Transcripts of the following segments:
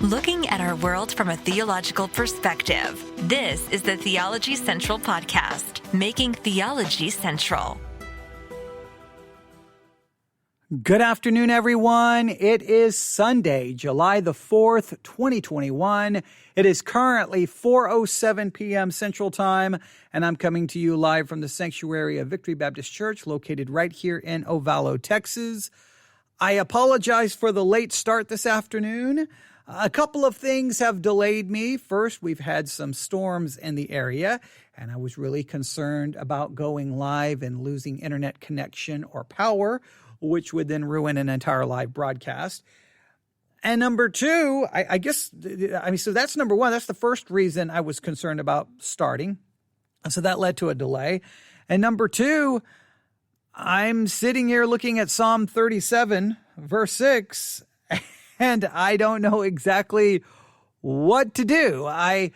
Looking at our world from a theological perspective. This is the Theology Central Podcast, making theology central. Good afternoon, everyone. It is Sunday, July the 4th, 2021. It is currently 4:07 p.m. Central Time, and I'm coming to you live from the sanctuary of Victory Baptist Church, located right here in Ovalo, Texas. I apologize for the late start this afternoon. A couple of things have delayed me. First, we've had some storms in the area, and I was really concerned about going live and losing internet connection or power, which would then ruin an entire live broadcast. And number two, so that's number one. That's the first reason I was concerned about starting. So that led to a delay. And number two, I'm sitting here looking at Psalm 37, verse 6, and I don't know exactly what to do. I'm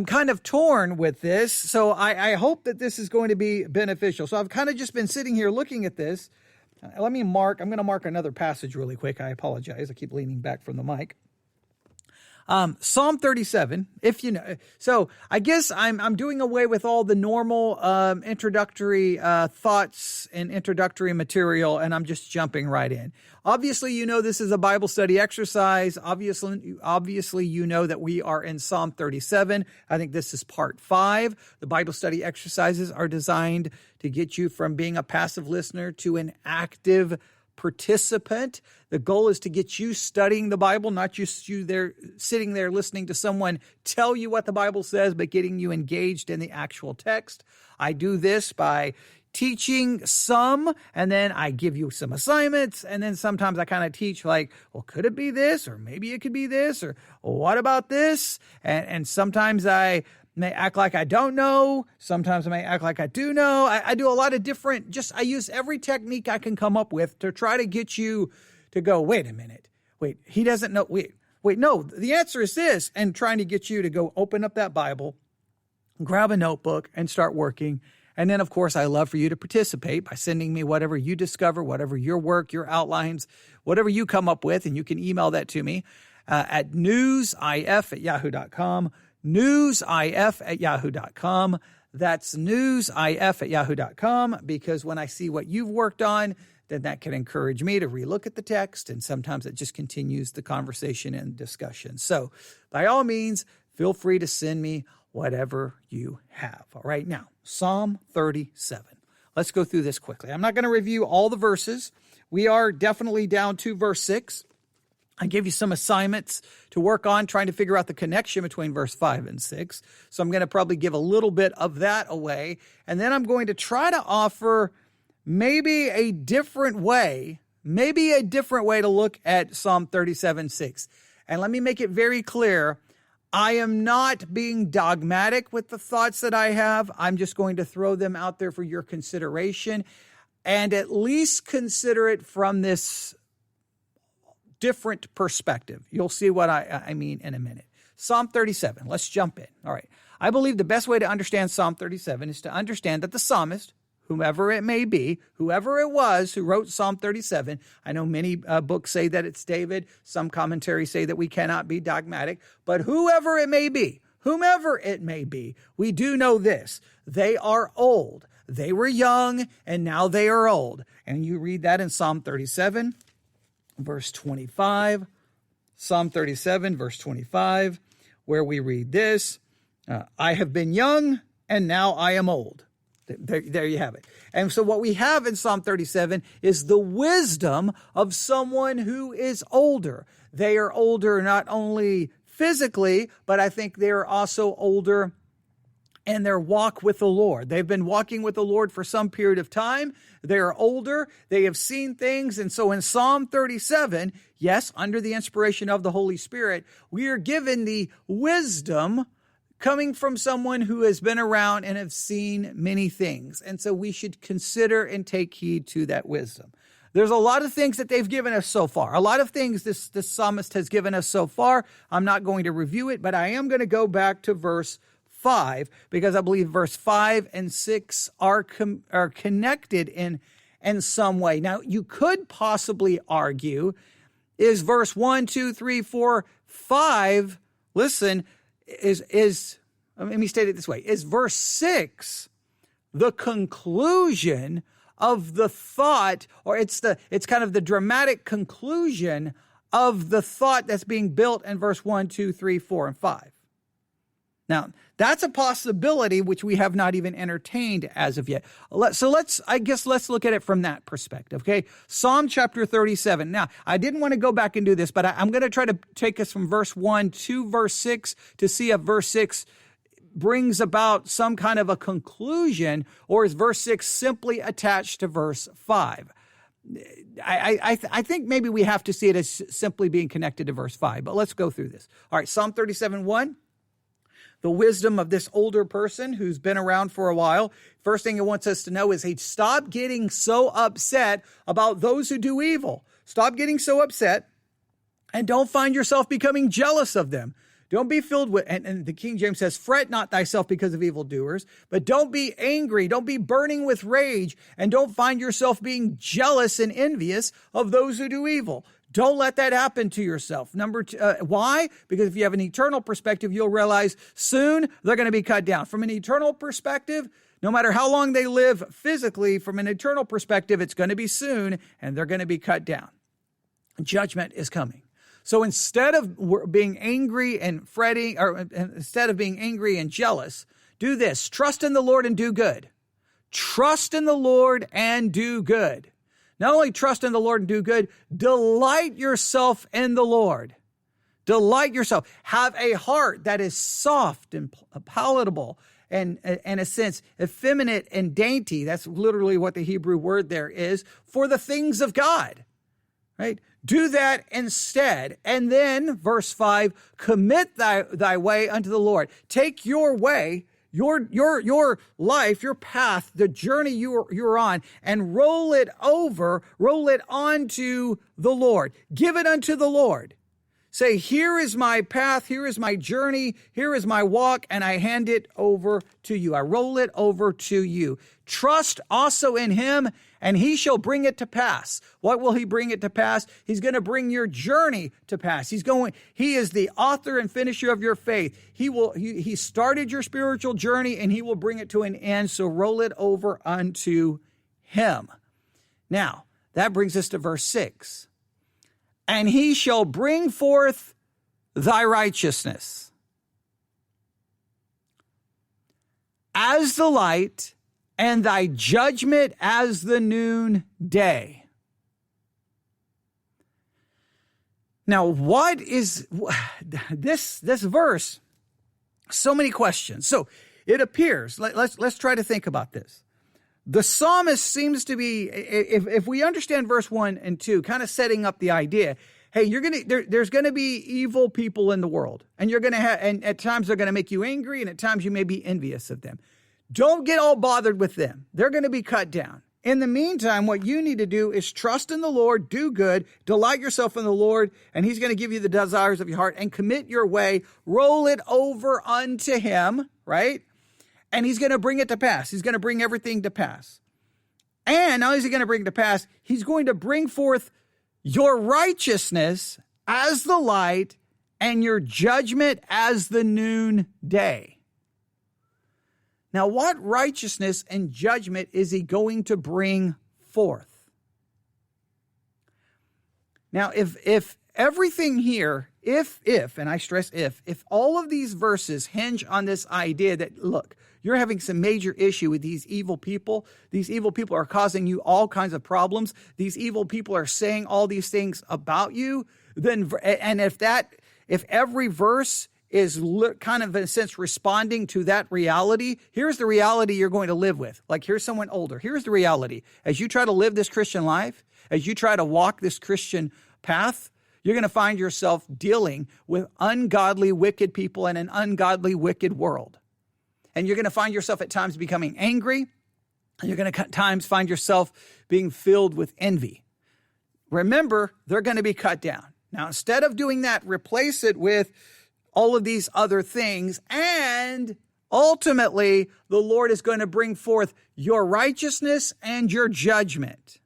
kind of torn with this, so I hope that this is going to be beneficial. So I've kind of just been sitting here looking at this. I'm going to mark another passage really quick. I apologize. I keep leaning back from the mic. Psalm 37, if you know. So I guess I'm doing away with all the normal introductory thoughts and introductory material, and I'm just jumping right in. Obviously, you know this is a Bible study exercise. Obviously, you know that we are in Psalm 37. I think this is part 5. The Bible study exercises are designed to get you from being a passive listener to an active participant. The goal is to get you studying the Bible, not just you there sitting there listening to someone tell you what the Bible says, but getting you engaged in the actual text. I do this by teaching some, and then I give you some assignments, and then sometimes I kind of teach like, well, could it be this? Or maybe it could be this, or well, what about this? And sometimes I may act like I don't know. Sometimes I may act like I do know. I do a lot of different, I use every technique I can come up with to try to get you to go, wait a minute. Wait, he doesn't know. Wait, no, the answer is this. And trying to get you to go open up that Bible, grab a notebook, and start working. And then, of course, I love for you to participate by sending me whatever you discover, whatever your work, your outlines, whatever you come up with. And you can email that to me at newsif@yahoo.com. newsif@yahoo.com. That's newsif@yahoo.com, because when I see what you've worked on, then that can encourage me to relook at the text, and sometimes it just continues the conversation and discussion. So by all means, feel free to send me whatever you have. All right, now, Psalm 37. Let's go through this quickly. I'm not going to review all the verses. We are definitely down to verse 6. I gave you some assignments to work on, trying to figure out the connection between verse 5 and 6. So I'm going to probably give a little bit of that away. And then I'm going to try to offer maybe a different way to look at Psalm 37:6. And let me make it very clear, I am not being dogmatic with the thoughts that I have. I'm just going to throw them out there for your consideration, and at least consider it from this different perspective. You'll see what I mean in a minute. Psalm 37, let's jump in. All right. I believe the best way to understand Psalm 37 is to understand that the psalmist, whomever it may be, whoever it was who wrote Psalm 37, I know many books say that it's David. Some commentaries say that we cannot be dogmatic, but whomever it may be, we do know this. They are old. They were young, and now they are old. And you read that in Psalm 37, verse 25, Psalm 37, verse 25, where we read this, I have been young and now I am old. There you have it. And so what we have in Psalm 37 is the wisdom of someone who is older. They are older not only physically, but I think they are also older in their walk with the Lord. They've been walking with the Lord for some period of time. They are older. They have seen things. And so in Psalm 37, yes, under the inspiration of the Holy Spirit, we are given the wisdom coming from someone who has been around and have seen many things. And so we should consider and take heed to that wisdom. There's a lot of things that they've given us so far. A lot of things this psalmist has given us so far. I'm not going to review it, but I am going to go back to verse 5, because I believe verse 5 and 6 are connected in some way. Now, you could possibly argue is verse 1, 2, 3, 4, 5, listen, let me state it this way, is verse 6 the conclusion of the thought, or it's kind of the dramatic conclusion of the thought that's being built in verse 1, 2, 3, 4, and 5. Now, that's a possibility which we have not even entertained as of yet. So let's look at it from that perspective, okay? Psalm chapter 37. Now, I didn't want to go back and do this, but I'm going to try to take us from verse 1 to verse 6 to see if verse 6 brings about some kind of a conclusion, or is verse 6 simply attached to verse 5? I think maybe we have to see it as simply being connected to verse 5, but let's go through this. All right, Psalm 37:1. The wisdom of this older person who's been around for a while. First thing he wants us to know is, hey, stop getting so upset about those who do evil. Stop getting so upset, and don't find yourself becoming jealous of them. Don't be filled with, and the King James says, fret not thyself because of evildoers, but don't be angry, don't be burning with rage, and don't find yourself being jealous and envious of those who do evil. Don't let that happen to yourself. Number two, why? Because if you have an eternal perspective, you'll realize soon they're going to be cut down. From an eternal perspective, no matter how long they live physically, from an eternal perspective, it's going to be soon, and they're going to be cut down. Judgment is coming. So instead of being angry and fretting, or instead of being angry and jealous, do this. Trust in the Lord and do good. Trust in the Lord and do good. Not only trust in the Lord and do good, delight yourself in the Lord. Delight yourself. Have a heart that is soft and palatable and, in a sense, effeminate and dainty. That's literally what the Hebrew word there is, for the things of God. Right? Do that instead. And then, verse 5, commit thy way unto the Lord. Take your way, your life, your path, the journey you're on, and roll it onto the Lord. Give it unto the Lord. Say, here is my path, here is my journey, here is my walk, and I hand it over to you. I roll it over to you. Trust also in him, and he shall bring it to pass. What will he bring it to pass? He's going to bring your journey to pass. He is the author and finisher of your faith. He started your spiritual journey, and he will bring it to an end. So roll it over unto him. Now, that brings us to verse 6. And he shall bring forth thy righteousness as the light, and thy judgment as the noonday. Now, what is this verse? So many questions. So it appears, let's try to think about this. The psalmist seems to be, if we understand verse 1 and 2, kind of setting up the idea, hey, there's going to be evil people in the world, and you're going to and at times they're going to make you angry, and at times you may be envious of them. Don't get all bothered with them. They're going to be cut down. In the meantime, what you need to do is trust in the Lord, do good, delight yourself in the Lord, and he's going to give you the desires of your heart, and commit your way, roll it over unto him, right? And he's going to bring it to pass. He's going to bring everything to pass. And not only is he going to bring it to pass, he's going to bring forth your righteousness as the light and your judgment as the noonday. Now, what righteousness and judgment is he going to bring forth? Now, if everything here, if, and I stress if all of these verses hinge on this idea that, look, you're having some major issue with these evil people are causing you all kinds of problems, these evil people are saying all these things about you, then, and if every verse is kind of, in a sense, responding to that reality, here's the reality you're going to live with. Like, here's someone older. Here's the reality. As you try to live this Christian life, as you try to walk this Christian path, you're going to find yourself dealing with ungodly, wicked people in an ungodly, wicked world. And you're going to find yourself at times becoming angry. And you're going to at times find yourself being filled with envy. Remember, they're going to be cut down. Now, instead of doing that, replace it with all of these other things. And ultimately, the Lord is going to bring forth your righteousness and your judgment.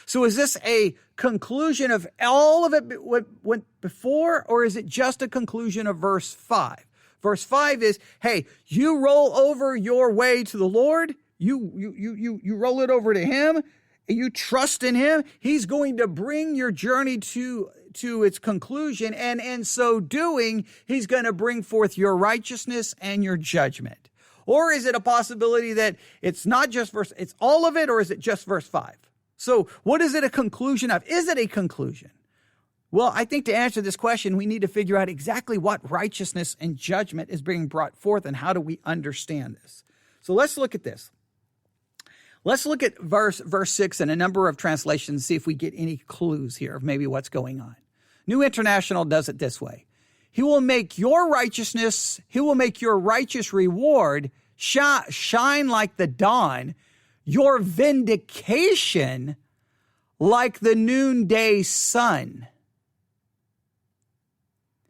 So is this a conclusion of all of it what went before, or is it just a conclusion of verse 5? Verse 5 is, hey, you roll over your way to the Lord. You roll it over to him. You trust in him. He's going to bring your journey to its conclusion. And in so doing, he's going to bring forth your righteousness and your judgment. Or is it a possibility that it's not just it's all of it, or is it just verse 5? So what is it a conclusion of? Is it a conclusion? Well, I think to answer this question, we need to figure out exactly what righteousness and judgment is being brought forth, and how do we understand this? So let's look at this. Let's look at verse 6 in a number of translations and see if we get any clues here of maybe what's going on. New International does it this way. He will make your righteous reward shine like the dawn, your vindication like the noonday sun.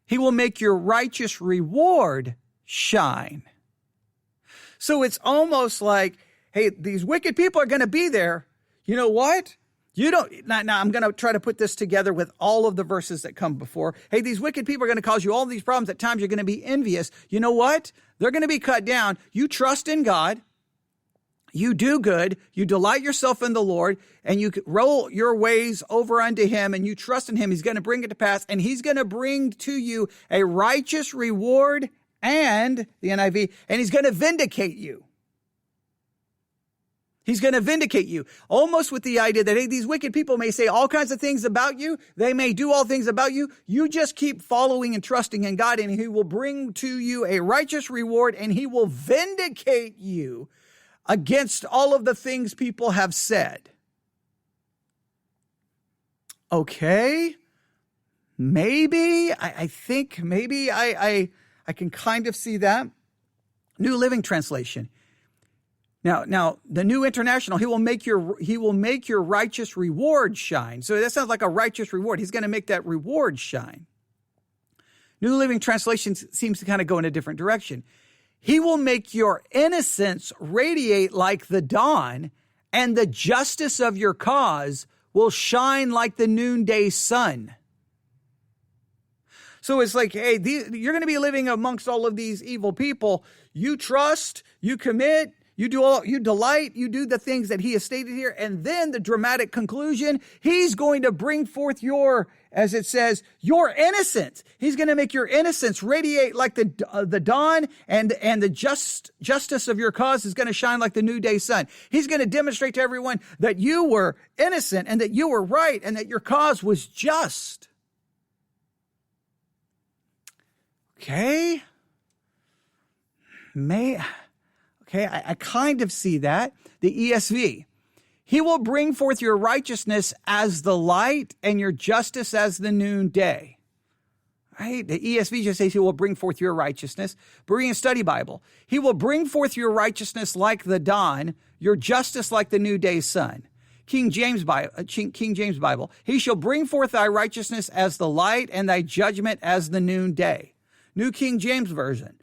He will make your righteous reward shine. So it's almost like, hey, these wicked people are going to be there. You know what? Now I'm going to try to put this together with all of the verses that come before. Hey, these wicked people are going to cause you all these problems. At times you're going to be envious. You know what? They're going to be cut down. You trust in God. You do good. You delight yourself in the Lord, and you roll your ways over unto him, and you trust in him. He's going to bring it to pass, and he's going to bring to you a righteous reward, and the NIV, and he's going to vindicate you. He's going to vindicate you, almost with the idea that, hey, these wicked people may say all kinds of things about you. They may do all things about you. You just keep following and trusting in God, and he will bring to you a righteous reward, and he will vindicate you against all of the things people have said. Okay, maybe, I think maybe I can kind of see that. New Living Translation. Now, the New International, he will make your righteous reward shine. So that sounds like a righteous reward. He's going to make that reward shine. New Living Translation seems to kind of go in a different direction. He will make your innocence radiate like the dawn, and the justice of your cause will shine like the noonday sun. So it's like, hey, you're going to be living amongst all of these evil people. You trust, you commit, you delight, you do the things that he has stated here. And then the dramatic conclusion, he's going to bring forth your, as it says, your innocence. He's going to make your innocence radiate like the dawn, and the justice of your cause is going to shine like the noonday sun. He's going to demonstrate to everyone that you were innocent and that you were right and that your cause was just. Okay. I kind of see that. The ESV. He will bring forth your righteousness as the light and your justice as the noonday. Right? The ESV just says he will bring forth your righteousness. Berean Study Bible. He will bring forth your righteousness like the dawn, your justice like the noonday sun. King James Bible. He shall bring forth thy righteousness as the light and thy judgment as the noonday. New King James Version.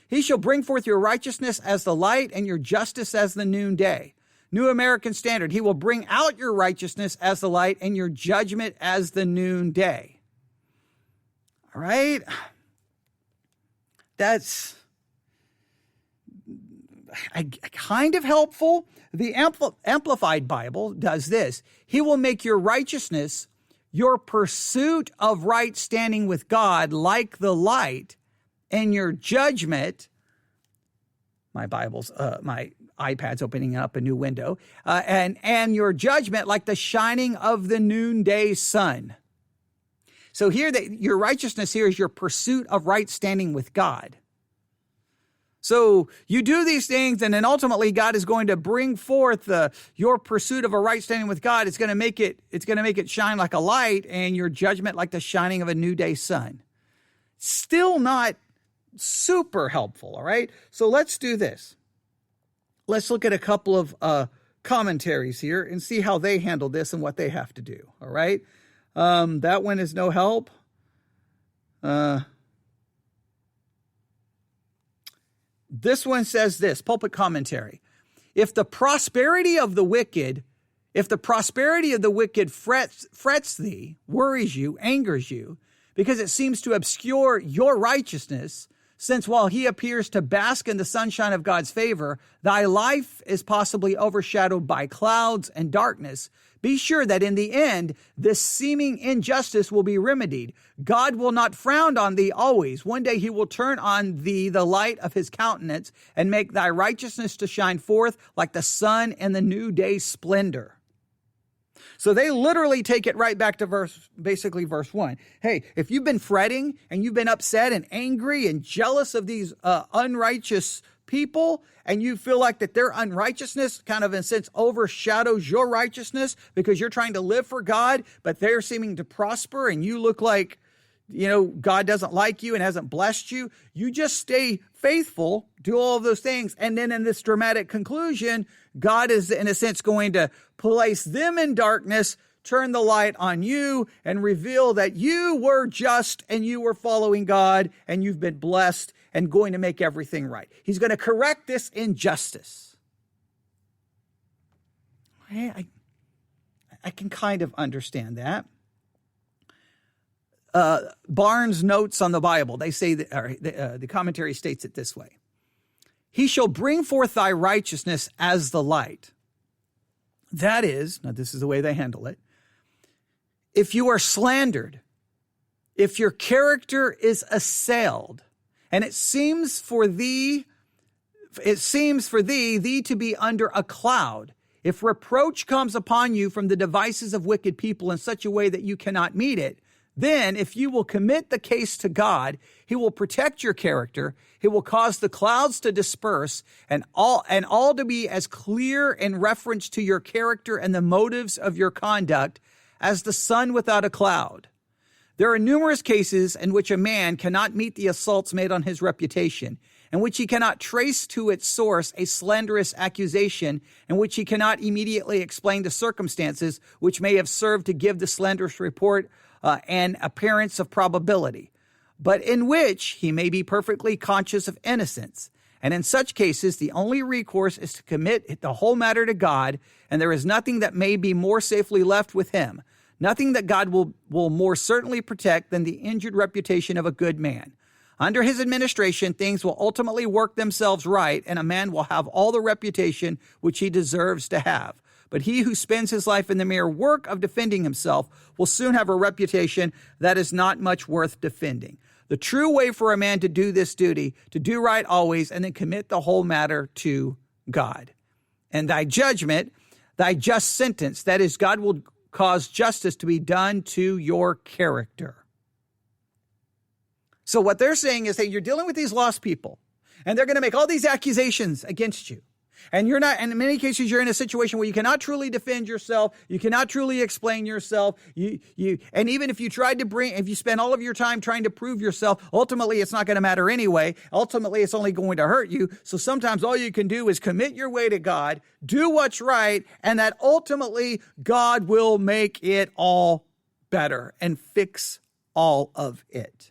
He shall bring forth your righteousness as the light and your justice as the noonday. New American Standard. He will bring out your righteousness as the light and your judgment as the noonday. All right. That's kind of helpful. The Amplified Bible does this. He will make your righteousness, your pursuit of right standing with God, like the light, and your judgment, my iPad's opening up a new window, and your judgment like the shining of the noonday sun. So here, your righteousness here is your pursuit of right standing with God. So you do these things, and then ultimately God is going to bring forth your pursuit of a right standing with God. It's going to make it shine like a light, and your judgment like the shining of a noonday sun. Still not super helpful, all right? So let's do this. Let's look at a couple of commentaries here and see how they handle this and what they have to do, all right? That one is no help. This one says this, Pulpit Commentary. If the prosperity of the wicked If the prosperity of the wicked frets thee, worries you, angers you, because it seems to obscure your righteousness, since while he appears to bask in the sunshine of God's favor, thy life is possibly overshadowed by clouds and darkness, be sure that in the end, this seeming injustice will be remedied. God will not frown on thee always. One day he will turn on thee the light of his countenance and make thy righteousness to shine forth like the sun in the new day's splendor. So they literally take it right back to verse 1. Hey, if you've been fretting and you've been upset and angry and jealous of these unrighteous people, and you feel like that their unrighteousness kind of in a sense overshadows your righteousness because you're trying to live for God, but they're seeming to prosper and you look like, God doesn't like you and hasn't blessed you, you just stay faithful, do all of those things. And then in this dramatic conclusion, God is in a sense going to place them in darkness, turn the light on you, and reveal that you were just and you were following God and you've been blessed and going to make everything right. He's going to correct this injustice. I can kind of understand that. Barnes notes on the Bible, they say that, the commentary states it this way. He shall bring forth thy righteousness as the light. That is, now this is the way they handle it. If you are slandered, if your character is assailed, and it seems for thee to be under a cloud, if reproach comes upon you from the devices of wicked people in such a way that you cannot meet it, then if you will commit the case to God, he will protect your character. He will cause the clouds to disperse and all to be as clear in reference to your character and the motives of your conduct as the sun without a cloud. There are numerous cases in which a man cannot meet the assaults made on his reputation, in which he cannot trace to its source a slanderous accusation, in which he cannot immediately explain the circumstances which may have served to give the slanderous report an appearance of probability, but in which he may be perfectly conscious of innocence. And in such cases, the only recourse is to commit the whole matter to God, and there is nothing that may be more safely left with him, nothing that God will more certainly protect than the injured reputation of a good man. Under his administration, things will ultimately work themselves right, and a man will have all the reputation which he deserves to have. But he who spends his life in the mere work of defending himself will soon have a reputation that is not much worth defending. The true way for a man to do this duty, to do right always, and then commit the whole matter to God. And thy judgment, thy just sentence, that is, God will cause justice to be done to your character. So what they're saying is that you're dealing with these lost people, and they're going to make all these accusations against you. And you're not, and in many cases, you're in a situation where you cannot truly defend yourself. You cannot truly explain yourself. And even if you if you spend all of your time trying to prove yourself, ultimately it's not going to matter anyway. Ultimately, it's only going to hurt you. So sometimes all you can do is commit your way to God, do what's right, and that ultimately God will make it all better and fix all of it.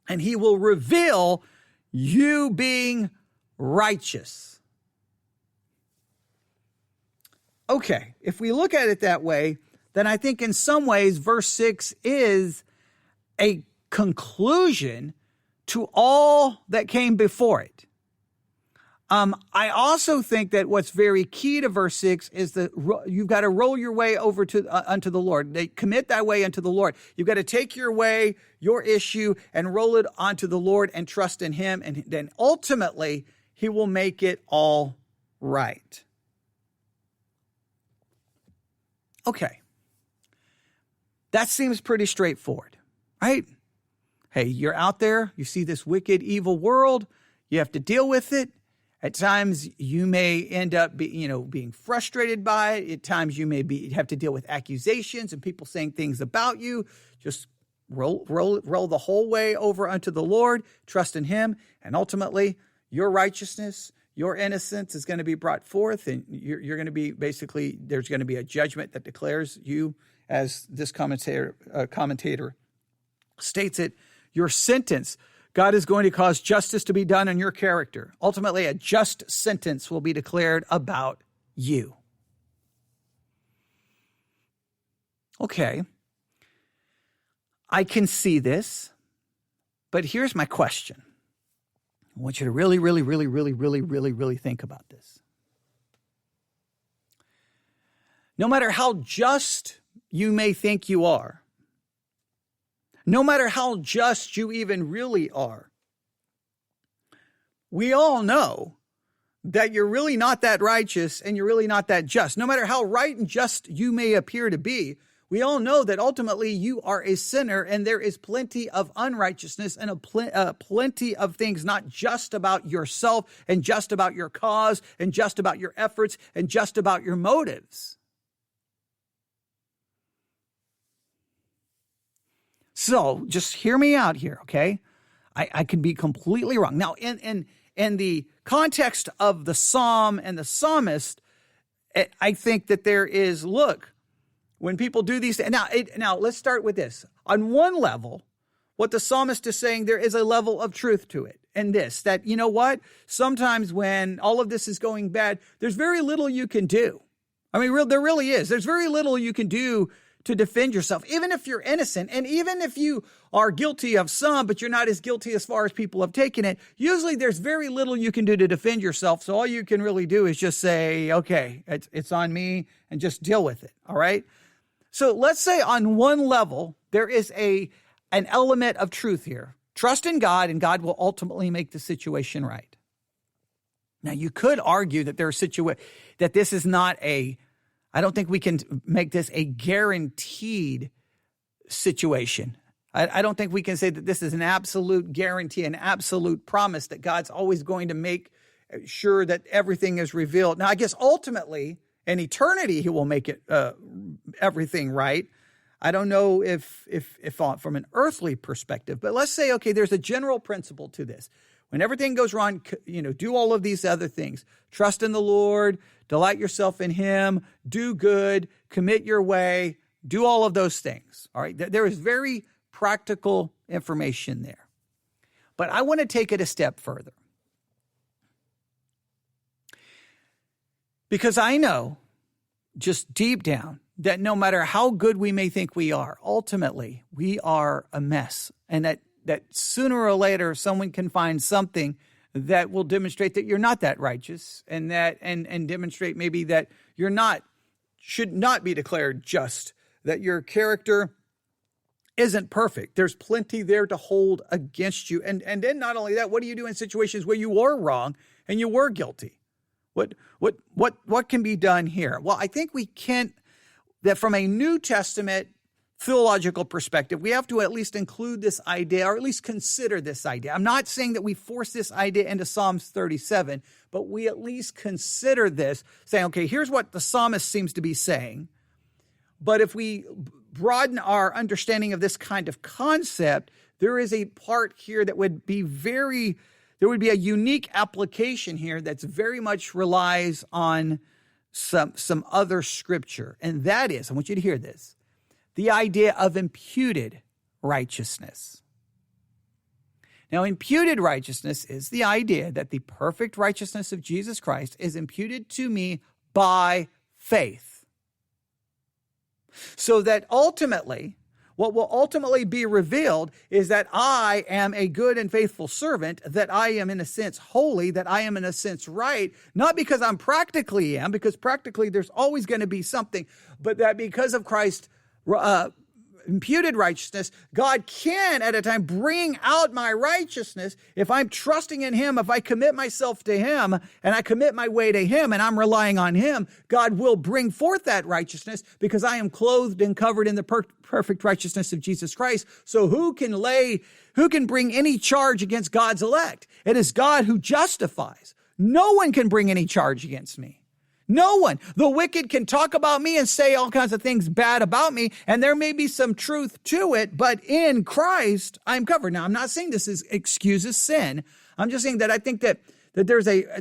And he will reveal you being righteous. Okay, if we look at it that way, then I think in some ways verse 6 is a conclusion to all that came before it. I also think that what's very key to verse 6 is that you've got to roll your way over to unto the Lord. They commit thy way unto the Lord. You've got to take your way, your issue, and roll it onto the Lord and trust in him. And then ultimately, he will make it all right. Okay, that seems pretty straightforward, right? Hey, you're out there, you see this wicked, evil world, you have to deal with it. At times, you may end up being frustrated by it. At times, you may have to deal with accusations and people saying things about you. Just roll the whole way over unto the Lord, trust in him, and ultimately, your righteousness, your innocence is going to be brought forth, and you're going to be there's going to be a judgment that declares you, as this commentator states it, your sentence. God is going to cause justice to be done in your character. Ultimately, a just sentence will be declared about you. Okay, I can see this, but here's my question. I want you to really, really, really, really, really, really, really think about this. No matter how just you may think you are, no matter how just you even really are, we all know that you're really not that righteous and you're really not that just. No matter how right and just you may appear to be, we all know that ultimately you are a sinner and there is plenty of unrighteousness and plenty of things not just about yourself and just about your cause and just about your efforts and just about your motives. So just hear me out here, okay? I can be completely wrong. Now, in the context of the psalm and the psalmist, I think that there is, look, when people do these things, now let's start with this. On one level, what the psalmist is saying, there is a level of truth to it. And this, that, you know what? Sometimes when all of this is going bad, there's very little you can do. I mean, there really is. There's very little you can do to defend yourself, even if you're innocent. And even if you are guilty of some, but you're not as guilty as far as people have taken it, usually there's very little you can do to defend yourself. So all you can really do is just say, okay, it's on me, and just deal with it. All right. So let's say on one level, there is an element of truth here. Trust in God, and God will ultimately make the situation right. Now, you could argue that that this is not I don't think we can make this a guaranteed situation. I don't think we can say that this is an absolute guarantee, an absolute promise that God's always going to make sure that everything is revealed. Now, I guess ultimately, in eternity, he will make it everything right. I don't know if from an earthly perspective, but let's say, okay, there's a general principle to this. When everything goes wrong, do all of these other things. Trust in the Lord, delight yourself in him, do good, commit your way, do all of those things. All right. There is very practical information there. But I want to take it a step further. Because I know just deep down that no matter how good we may think we are, ultimately we are a mess. And that sooner or later someone can find something that will demonstrate that you're not that righteous, and demonstrate maybe that should not be declared just, that your character isn't perfect. There's plenty there to hold against you. And then not only that, what do you do in situations where you were wrong and you were guilty? What can be done here? Well, I think we can, that from a New Testament theological perspective, we have to at least include this idea, or at least consider this idea. I'm not saying that we force this idea into Psalms 37, but we at least consider this, saying, okay, here's what the psalmist seems to be saying. But if we broaden our understanding of this kind of concept, there is a part here that would be there would be a unique application here that's very much relies on some other scripture. And that is, I want you to hear this, the idea of imputed righteousness. Now, imputed righteousness is the idea that the perfect righteousness of Jesus Christ is imputed to me by faith. So that ultimately, what will ultimately be revealed is that I am a good and faithful servant, that I am in a sense holy, that I am in a sense right, not because I'm practically am, because practically there's always going to be something, but that because of Christ's imputed righteousness, God can at a time bring out my righteousness if I'm trusting in him. If I commit myself to him and I commit my way to him and I'm relying on him, God will bring forth that righteousness because I am clothed and covered in the perfect righteousness of Jesus Christ. So who can bring any charge against God's elect? It is God who justifies. No one can bring any charge against me. No one. The wicked can talk about me and say all kinds of things bad about me, and there may be some truth to it, but in Christ, I'm covered. Now, I'm not saying this excuses sin. I'm just saying that I think that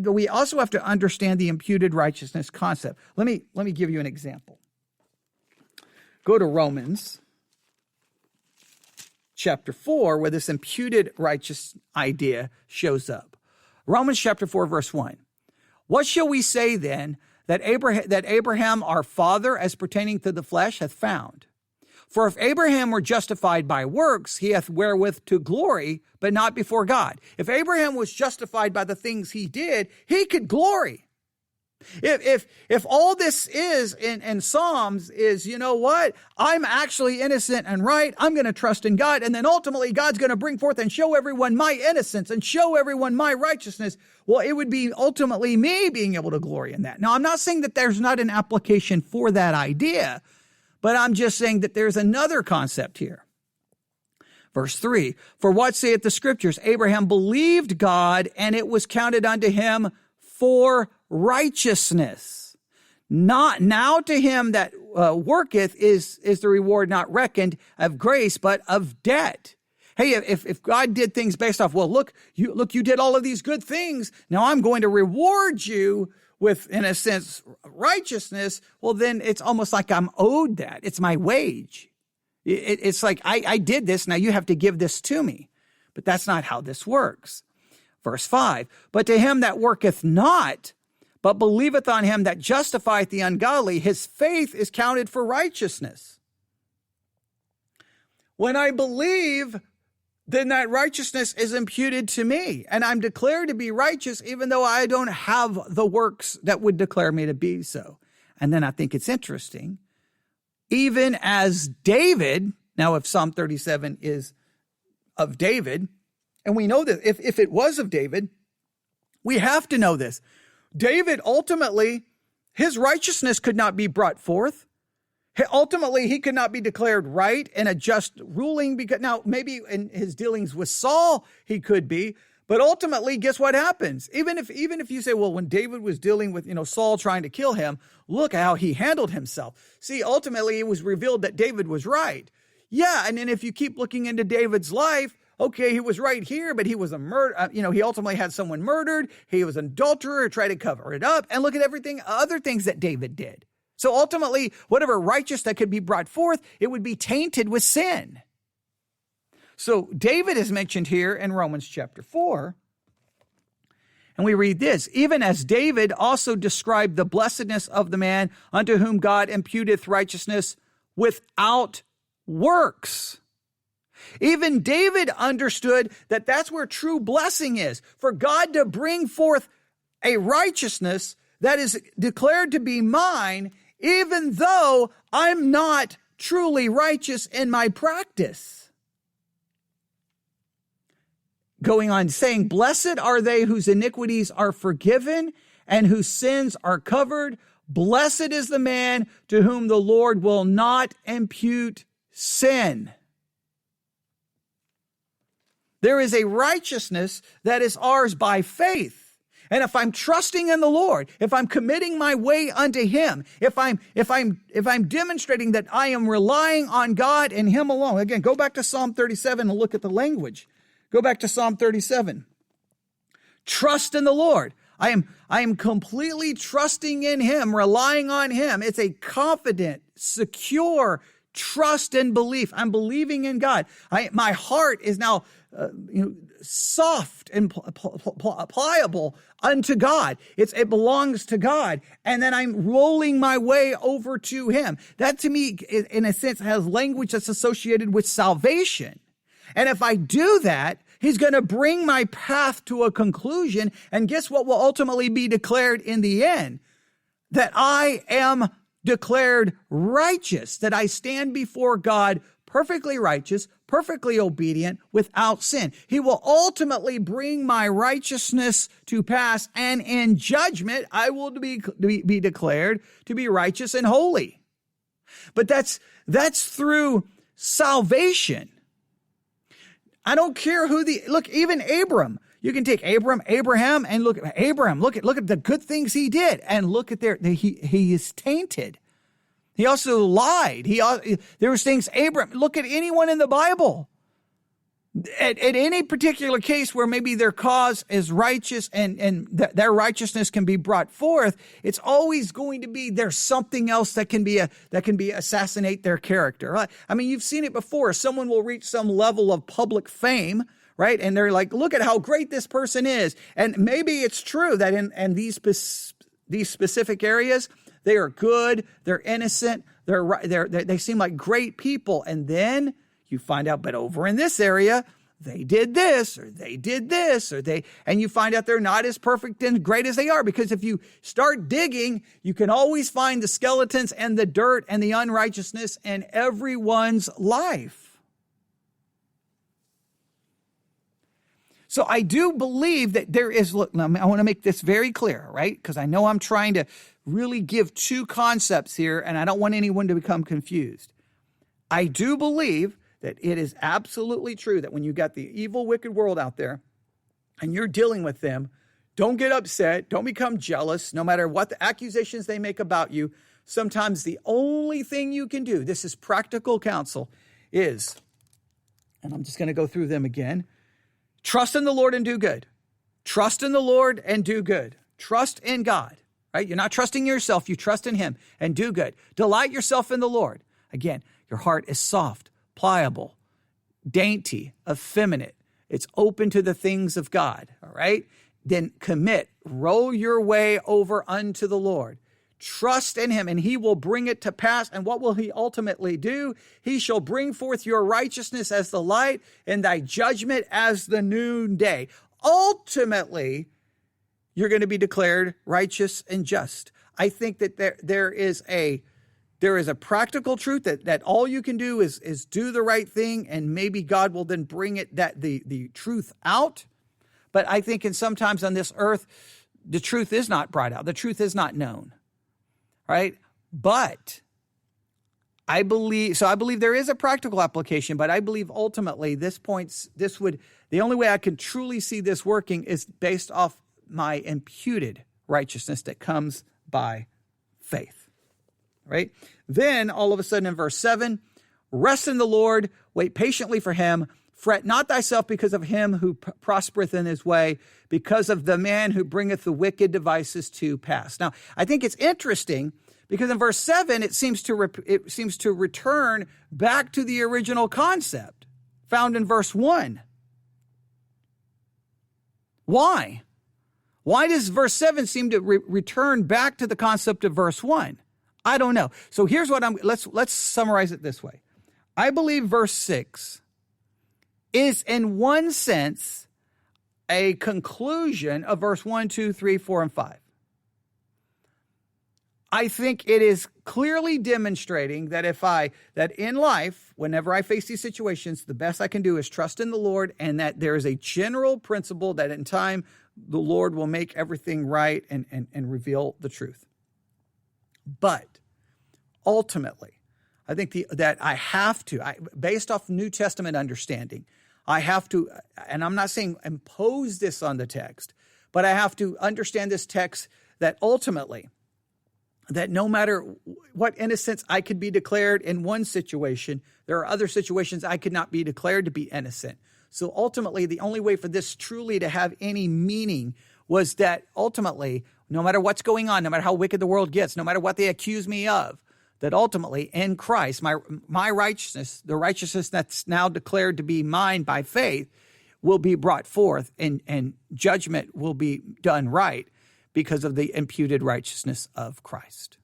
we also have to understand the imputed righteousness concept. Let me give you an example. Go to Romans chapter 4, where this imputed righteous idea shows up. Romans chapter 4, verse 1. What shall we say then that Abraham our father, as pertaining to the flesh, hath found? For if Abraham were justified by works, he hath wherewith to glory, but not before God. If Abraham was justified by the things he did, he could glory. If all this is in Psalms is, you know what, I'm actually innocent and right, I'm going to trust in God, and then ultimately God's going to bring forth and show everyone my innocence and show everyone my righteousness, well, it would be ultimately me being able to glory in that. Now, I'm not saying that there's not an application for that idea, but I'm just saying that there's another concept here. Verse 3, for what saith the scriptures? Abraham believed God, and it was counted unto him for righteousness. Not now to him that worketh is the reward not reckoned of grace, but of debt. Hey, if God did things based off, well, look, you did all of these good things. Now I'm going to reward you with, in a sense, righteousness. Well, then it's almost like I'm owed that. It's my wage. It's like I did this. Now you have to give this to me. But that's not how this works. Verse 5, but to him that worketh not, but believeth on him that justifieth the ungodly, his faith is counted for righteousness. When I believe, then that righteousness is imputed to me, and I'm declared to be righteous, even though I don't have the works that would declare me to be so. And then I think it's interesting, even as David, now if Psalm 37 is of David, and we know that if it was of David, we have to know this. David, ultimately, his righteousness could not be brought forth. Ultimately, he could not be declared right in a just ruling, because now maybe in his dealings with Saul, he could be. But ultimately, guess what happens? Even if you say, well, when David was dealing with, Saul trying to kill him, look how he handled himself. See, ultimately, it was revealed that David was right. Yeah, and then if you keep looking into David's life, okay, he was right here, but he was a murder. He ultimately had someone murdered. He was an adulterer, tried to cover it up. And look at other things that David did. So ultimately, whatever righteous that could be brought forth, it would be tainted with sin. So David is mentioned here in Romans chapter 4. And we read this, even as David also described the blessedness of the man unto whom God imputeth righteousness without works. Even David understood that that's where true blessing is, for God to bring forth a righteousness that is declared to be mine, even though I'm not truly righteous in my practice. Going on saying, blessed are they whose iniquities are forgiven and whose sins are covered. Blessed is the man to whom the Lord will not impute sin. There is a righteousness that is ours by faith. And if I'm trusting in the Lord, if I'm committing my way unto him, if I'm demonstrating that I am relying on God and him alone. Again, go back to Psalm 37 and look at the language. Go back to Psalm 37. Trust in the Lord. I am completely trusting in him, relying on him. It's a confident, secure trust and belief. I'm believing in God. My heart is now soft and pliable unto God. It belongs to God. And then I'm rolling my way over to him. That to me, in a sense, has language that's associated with salvation. And if I do that, he's going to bring my path to a conclusion. And guess what will ultimately be declared in the end? That I am declared righteous, that I stand before God perfectly righteous, perfectly obedient, without sin. He will ultimately bring my righteousness to pass, and in judgment, I will be declared to be righteous and holy. But that's through salvation. I don't care look, even Abram. You can take Abraham, and look at Abraham. Look at the good things he did, and look at he is tainted. He also lied. There was things look at anyone in the Bible. At any particular case where maybe their cause is righteous and their righteousness can be brought forth, it's always going to be there's something else that can be assassinate their character. I mean, you've seen it before. Someone will reach some level of public fame, right? And they're like, look at how great this person is. And maybe it's true that in these specific areas, they are good, they're innocent, They seem like great people. And then you find out, but over in this area, they did this, or they did this, and you find out they're not as perfect and great as they are. Because if you start digging, you can always find the skeletons and the dirt and the unrighteousness in everyone's life. So I do believe that there is, look, I want to make this very clear, right? Because I know I'm trying to really give two concepts here, and I don't want anyone to become confused. I do believe that it is absolutely true that when you got the evil, wicked world out there and you're dealing with them, don't get upset. Don't become jealous, no matter what the accusations they make about you. Sometimes the only thing you can do, this is practical counsel, is, and I'm just going to go through them again, trust in the Lord and do good. Trust in the Lord and do good. Trust in God, right? You're not trusting yourself. You trust in him and do good. Delight yourself in the Lord. Again, your heart is soft, pliable, dainty, effeminate. It's open to the things of God, all right? Then commit, roll your way over unto the Lord. Trust in him, and he will bring it to pass. And what will he ultimately do? He shall bring forth your righteousness as the light and thy judgment as the noonday. Ultimately, you're going to be declared righteous and just. I think that there is a practical truth that all you can do is do the right thing, and maybe God will then bring the truth out. But I think sometimes on this earth, the truth is not brought out. The truth is not known, right? But I believe there is a practical application, but I believe ultimately the only way I can truly see this working is based off my imputed righteousness that comes by faith. Right? Then all of a sudden in verse 7, rest in the Lord, wait patiently for him, fret not thyself because of him who prospereth in his way, because of the man who bringeth the wicked devices to pass. Now, I think it's interesting because in verse 7, it seems to return back to the original concept found in verse 1. Why? Why does verse 7 seem to return back to the concept of verse 1? I don't know. So here's what let's summarize it this way. I believe verse 6 is in one sense a conclusion of verse 1, 2, 3, 4, and 5. I think it is clearly demonstrating that that in life, whenever I face these situations, the best I can do is trust in the Lord, and that there is a general principle that in time the Lord will make everything right and reveal the truth. But ultimately, I think that I have to, based off New Testament understanding, I have to, and I'm not saying impose this on the text, but I have to understand this text that ultimately, that no matter what innocence I could be declared in one situation, there are other situations I could not be declared to be innocent. So ultimately, the only way for this truly to have any meaning was that ultimately, no matter what's going on, no matter how wicked the world gets, no matter what they accuse me of, that ultimately in Christ, my righteousness, the righteousness that's now declared to be mine by faith, will be brought forth, and judgment will be done right because of the imputed righteousness of Christ.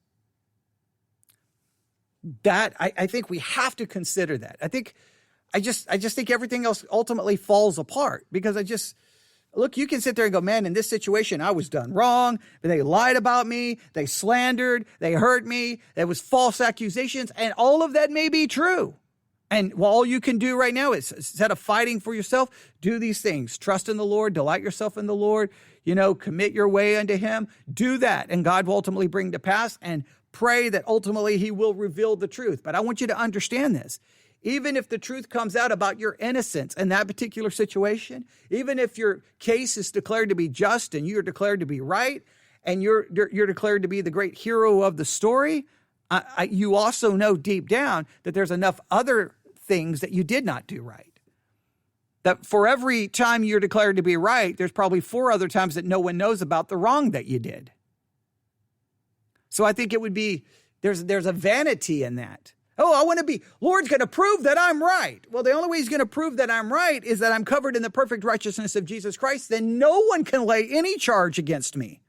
That I think we have to consider that. I just think everything else ultimately falls apart because look, you can sit there and go, man, in this situation, I was done wrong. They lied about me. They slandered. They hurt me. There was false accusations, and all of that may be true. And all you can do right now is, instead of fighting for yourself, do these things. Trust in the Lord. Delight yourself in the Lord. Commit your way unto him. Do that, and God will ultimately bring to pass, and pray that ultimately he will reveal the truth. But I want you to understand this. Even if the truth comes out about your innocence in that particular situation, even if your case is declared to be just and you're declared to be right, and you're declared to be the great hero of the story, you also know deep down that there's enough other things that you did not do right. That for every time you're declared to be right, there's probably 4 other times that no one knows about the wrong that you did. So I think it would be, there's a vanity in that. Oh, Lord's going to prove that I'm right. Well, the only way he's going to prove that I'm right is that I'm covered in the perfect righteousness of Jesus Christ. Then no one can lay any charge against me.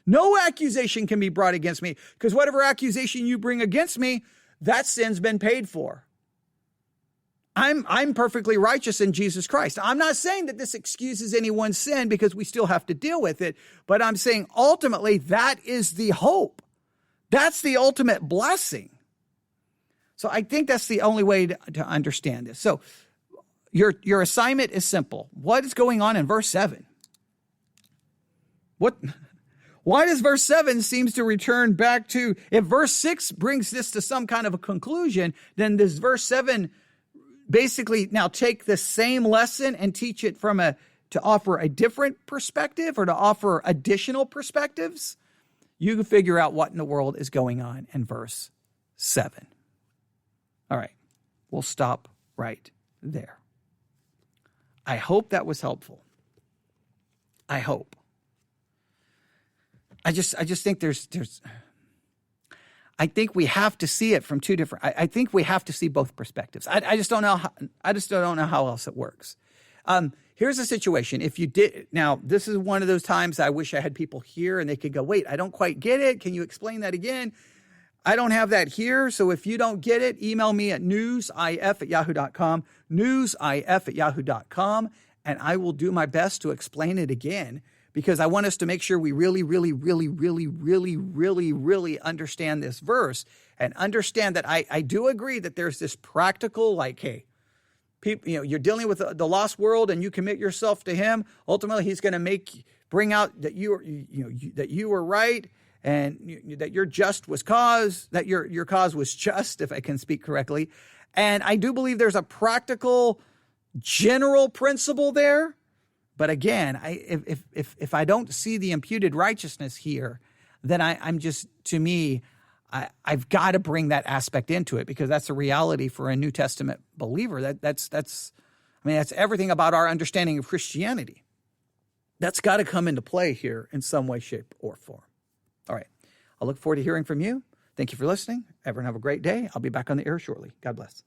No accusation can be brought against me, because whatever accusation you bring against me, that sin's been paid for. I'm perfectly righteous in Jesus Christ. I'm not saying that this excuses anyone's sin because we still have to deal with it, but I'm saying ultimately that is the hope. That's the ultimate blessing. So I think that's the only way to understand this. So your assignment is simple. What is going on in verse 7? Why does verse 7 seems to return back to, if verse 6 brings this to some kind of a conclusion, then this verse 7 basically now take the same lesson and teach it to offer a different perspective or to offer additional perspectives. You can figure out what in the world is going on in verse 7. All right, we'll stop right there. I hope that was helpful. I hope. I just think I think we have to see it from two different. I think we have to see both perspectives. I just don't know. Don't know how else it works. Here's the situation. If you did now, this is one of those times I wish I had people here and they could go, wait, I don't quite get it. Can you explain that again? I don't have that here. So if you don't get it, email me at newsif@yahoo.com, newsif@yahoo.com, and I will do my best to explain it again. Because I want us to make sure we really, really, really, really, really, really, really understand this verse and understand that I do agree that there's this practical, like, hey, people, you're dealing with the lost world and you commit yourself to him. Ultimately, he's going to bring out that you were right and that your your cause was just, if I can speak correctly. And I do believe there's a practical general principle there. But again, if I don't see the imputed righteousness here, then I've got to bring that aspect into it because that's a reality for a New Testament believer. That's everything about our understanding of Christianity. That's got to come into play here in some way, shape, or form. All right. I'll look forward to hearing from you. Thank you for listening. Everyone have a great day. I'll be back on the air shortly. God bless.